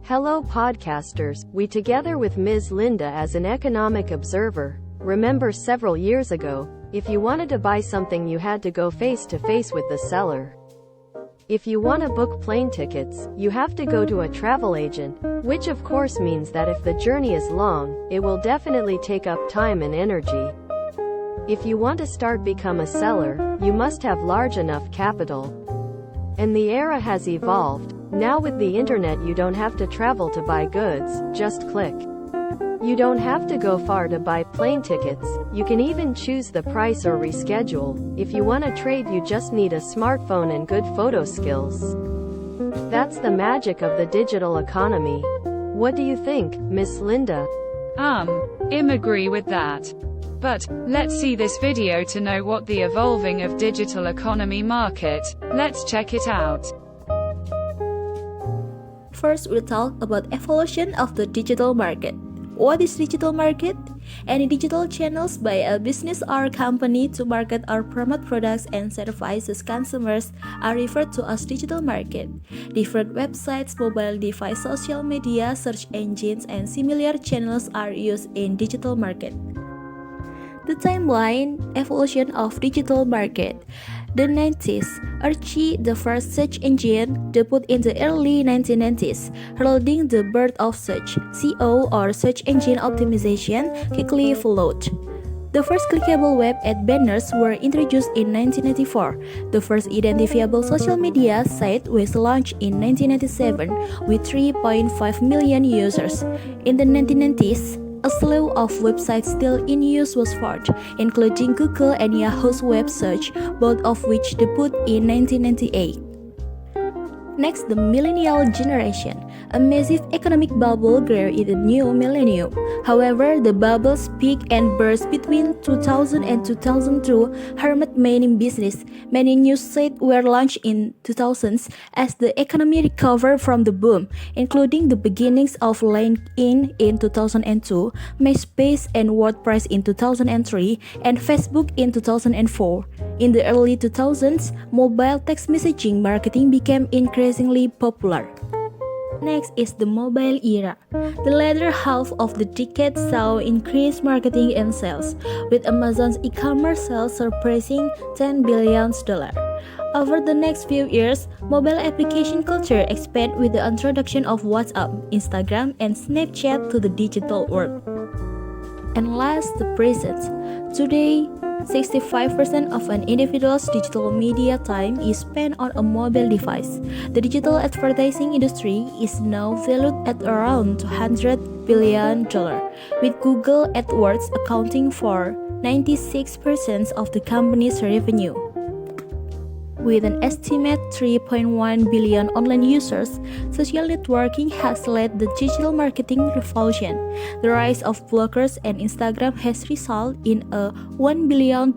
Hello podcasters, we together with Ms. Linda as an economic observer, remember several years ago, if you wanted to buy something you had to go face to face with the seller. If you want to book plane tickets, you have to go to a travel agent, which of course means that if the journey is long, it will definitely take up time and energy. If you want to start become a seller, you must have large enough capital. And the era has evolved. Now with the internet you don't have to travel to buy goods, just click. You don't have to go far to buy plane tickets, you can even choose the price or reschedule. If you want to trade you just need a smartphone and good photo skills. That's the magic of the digital economy. What do you think, Miss Linda? Agree with that. But, let's see this video to know what the evolving of digital economy market. Let's check it out. First, we'll talk about evolution of the digital market. What is digital market? Any digital channels by a business or company to market or promote products and services to consumers are referred to as digital market. Different websites, mobile device, social media, search engines, and similar channels are used in digital market. The timeline evolution of digital market. The 90s, Archie, the first search engine, debuted in the early 1990s, heralding the birth of search. SEO or search engine optimization quickly followed. The first clickable web ad banners were introduced in 1994. The first identifiable social media site was launched in 1997 with 3.5 million users. In the 1990s, a slew of websites still in use was forged, including Google and Yahoo's web search, both of which debuted in 1998. Next, the millennial generation. A massive economic bubble grew in the new millennium. However, the bubble's peak and burst between 2000 and 2002 harmed many businesses. Many new sites were launched in 2000s as the economy recovered from the boom, including the beginnings of LinkedIn in 2002, MySpace and WordPress in 2003, and Facebook in 2004. In the early 2000s, mobile text messaging marketing became increasingly popular. Next is the mobile era. The latter half of the decade saw increased marketing and sales, with Amazon's e-commerce sales surpassing $10 billion. Over the next few years, mobile application culture expanded with the introduction of WhatsApp, Instagram, and Snapchat to the digital world. And last, the present. Today, 65% of an individual's digital media time is spent on a mobile device. The digital advertising industry is now valued at around $200 billion, with Google AdWords accounting for 96% of the company's revenue. With an estimated 3.1 billion online users, social networking has led the digital marketing revolution. The rise of bloggers and Instagram has resulted in a $1 billion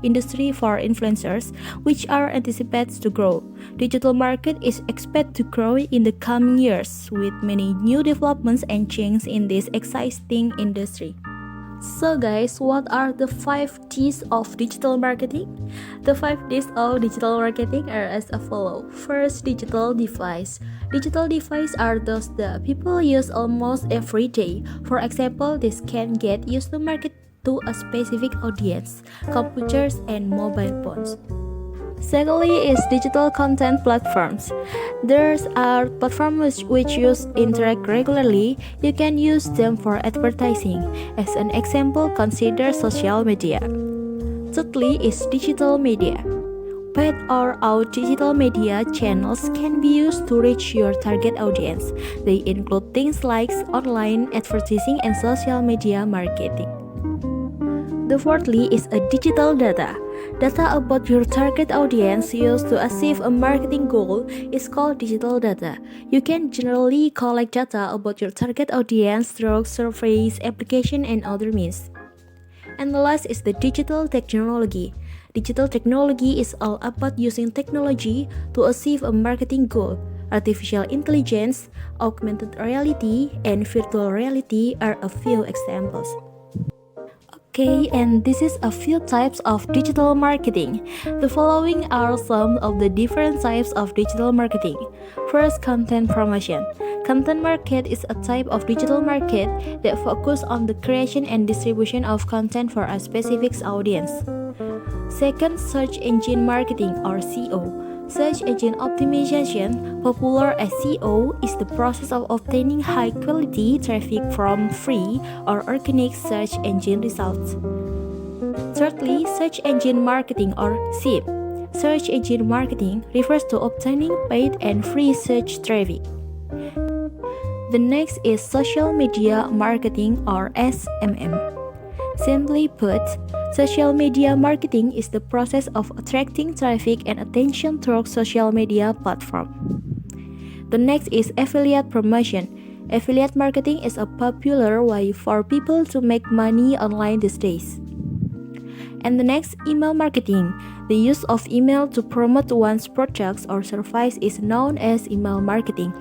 industry for influencers, which are anticipated to grow. Digital market is expected to grow in the coming years, with many new developments and changes in this exciting industry. So guys, what are the 5 Ds of digital marketing? The 5 Ds of digital marketing are as follows. First, digital device. Digital devices are those that people use almost every day. For example, this can get used to market to a specific audience, computers and mobile phones. Secondly is digital content platforms. There are platforms which use interact regularly. You can use them for advertising. As an example, consider social media. Thirdly is digital media. Paid or out digital media channels can be used to reach your target audience. They include things like online advertising and social media marketing. The fourthly is a digital data. Data about your target audience used to achieve a marketing goal is called digital data. You can generally collect data about your target audience through surveys, applications, and other means. And the last is the digital technology. Digital technology is all about using technology to achieve a marketing goal. Artificial intelligence, augmented reality, and virtual reality are a few examples. Okay, and this is a few types of digital marketing. The following are some of the different types of digital marketing. First, content promotion. Content market is a type of digital market that focuses on the creation and distribution of content for a specific audience. Second, search engine marketing or SEO. Search engine optimization, popular as SEO, is the process of obtaining high-quality traffic from free or organic search engine results. Thirdly, search engine marketing or SEO. Search engine marketing refers to obtaining paid and free search traffic. The next is social media marketing or SMM. Simply put, social media marketing is the process of attracting traffic and attention through social media platform. The next is affiliate promotion. Affiliate marketing is a popular way for people to make money online these days. And the next, email marketing. The use of email to promote one's products or service is known as email marketing.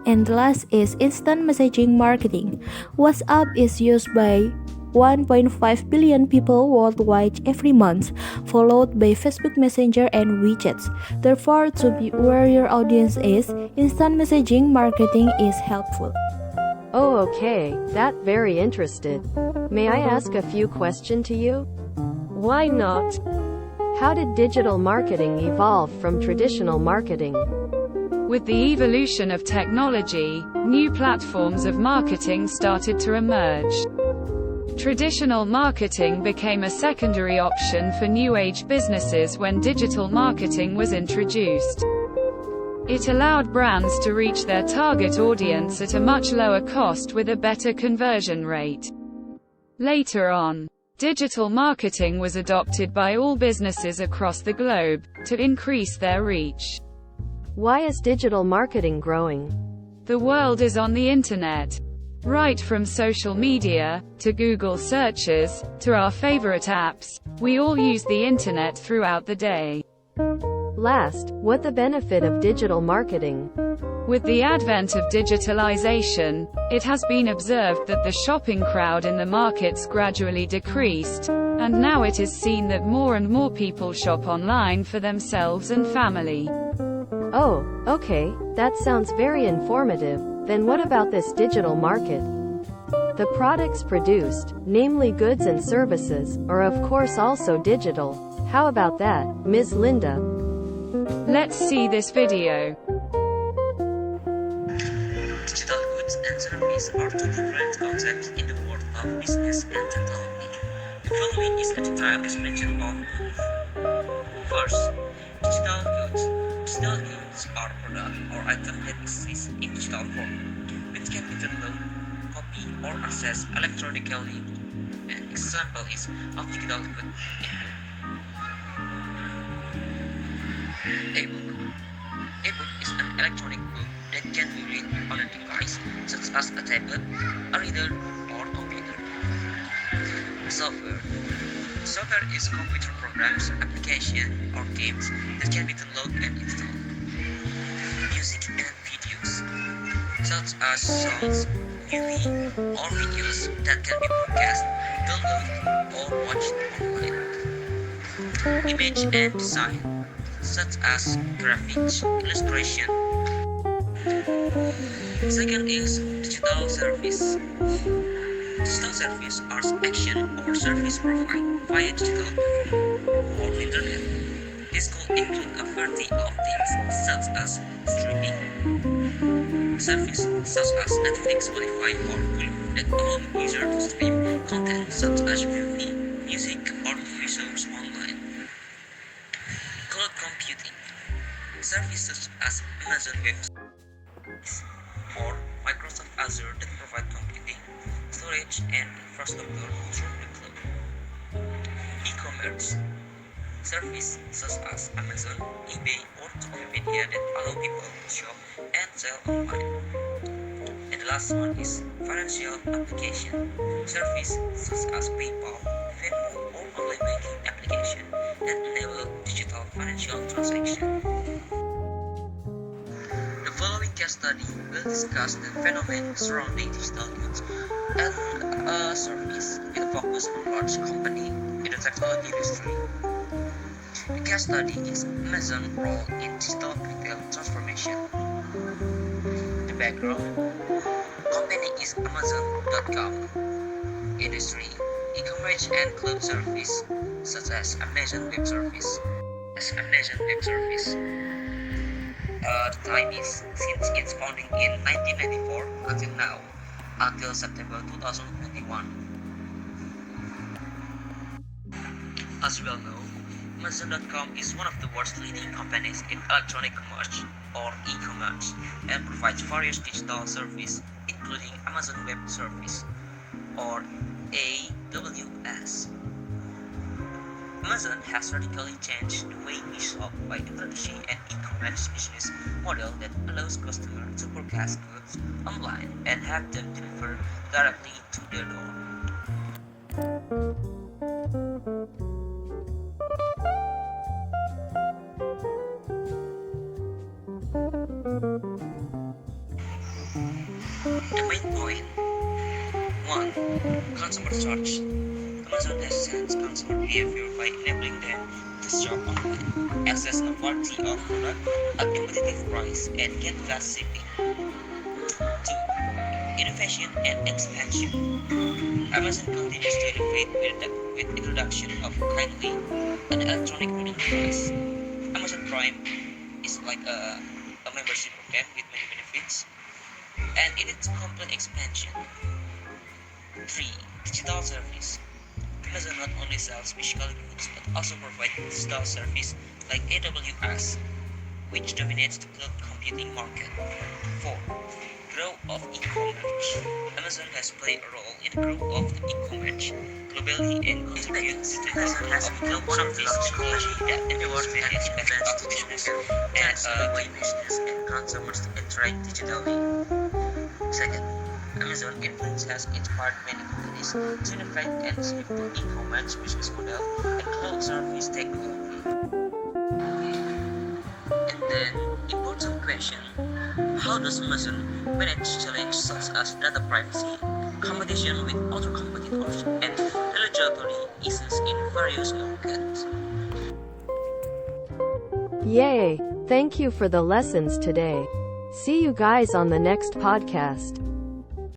And the last is instant messaging marketing. WhatsApp is used by 1.5 billion people worldwide every month, followed by Facebook Messenger and WeChat. Therefore, to be where your audience is, instant messaging marketing is helpful. Oh, okay, that very interested. May I ask a few questions to you? Why not? How did digital marketing evolve from traditional marketing? With the evolution of technology, new platforms of marketing started to emerge. Traditional marketing became a secondary option for new age businesses when digital marketing was introduced. It allowed brands to reach their target audience at a much lower cost with a better conversion rate. Later on, digital marketing was adopted by all businesses across the globe to increase their reach. Why is digital marketing growing? The world is on the internet. Right from social media, to Google searches, to our favorite apps, we all use the internet throughout the day. Last, what the benefit of digital marketing? With the advent of digitalization, it has been observed that the shopping crowd in the markets gradually decreased, and now it is seen that more and more people shop online for themselves and family. Oh, okay, that sounds very informative. Then what about this digital market? The products produced, namely goods and services, are of course also digital. How about that, Ms. Linda? Let's see this video. Digital goods and services are two different concepts in the world of business and technology. The following is a detailed description of both. First, digital goods. Digital goods are products or items that exist in digital form, which can be downloaded, copied, or accessed electronically. An example is of digital good e-book. E-book is an electronic book that can be read on a device such as a tablet, a reader, or computer. Software. Software is computer programs, applications, or games that can be downloaded and installed. Music and videos, such as songs, movies, or videos that can be broadcast, downloaded, or watched online. Image and design, such as graphics, illustration. Second is digital service. Digital service are action or service provided via digital or internet. This could include a variety of things such as streaming service such as Netflix, Spotify, or Hulu that allow users to stream content such as movie, music, or TV shows online. Cloud computing services such as Amazon Web Services or Microsoft Azure that provide computing, storage, and infrastructure through the cloud. E-commerce services such as Amazon, eBay, or Tokopedia that allow people to shop and sell online. And the last one is financial application services such as PayPal, Venmo, or online banking application that enable digital financial transactions. The following case study will discuss the phenomenon surrounding digital goods and a service with a focus Amazon large company in the technology industry. The case study is Amazon role in digital retail transformation. The background: company is Amazon.com. Industry: e-commerce and cloud service, such as Amazon Web Service. The time is since its founding in 1994 until now, until September 2021. As we all know, Amazon.com is one of the world's leading companies in electronic commerce or e-commerce and provides various digital services including Amazon Web Service or AWS. Amazon has radically changed the way we shop by introducing an e-commerce business model that allows customers to purchase goods online and have them delivered directly to their door. The main point: 1. Consumer search. Amazon has changed consumer behavior by enabling them to shop online, access a variety of products at competitive price, and get fast shipping. 2. Innovation and expansion. Amazon continues to innovate with introduction of Kindly, an electronic reading device. Amazon Prime is like a membership program with many benefits, and in its complete expansion. 3. Digital service. Amazon not only sells physical goods but also provides digital service like AWS, which dominates the cloud computing market. 4. Growth of e-commerce. Amazon has played a role in the growth of the e-commerce globally and contributes to the growth of cloud service technology that enables many aspects of business and way business and consumers interact digitally. Second, Amazon influence has inspired many companies to innovate and shift to e-commerce business model and cloud service technology. And then, important question: how does Amazon manage challenges such as data privacy, competition with other competitors, and regulatory issues in various markets? Yay! Thank you for the lessons today. See you guys on the next podcast.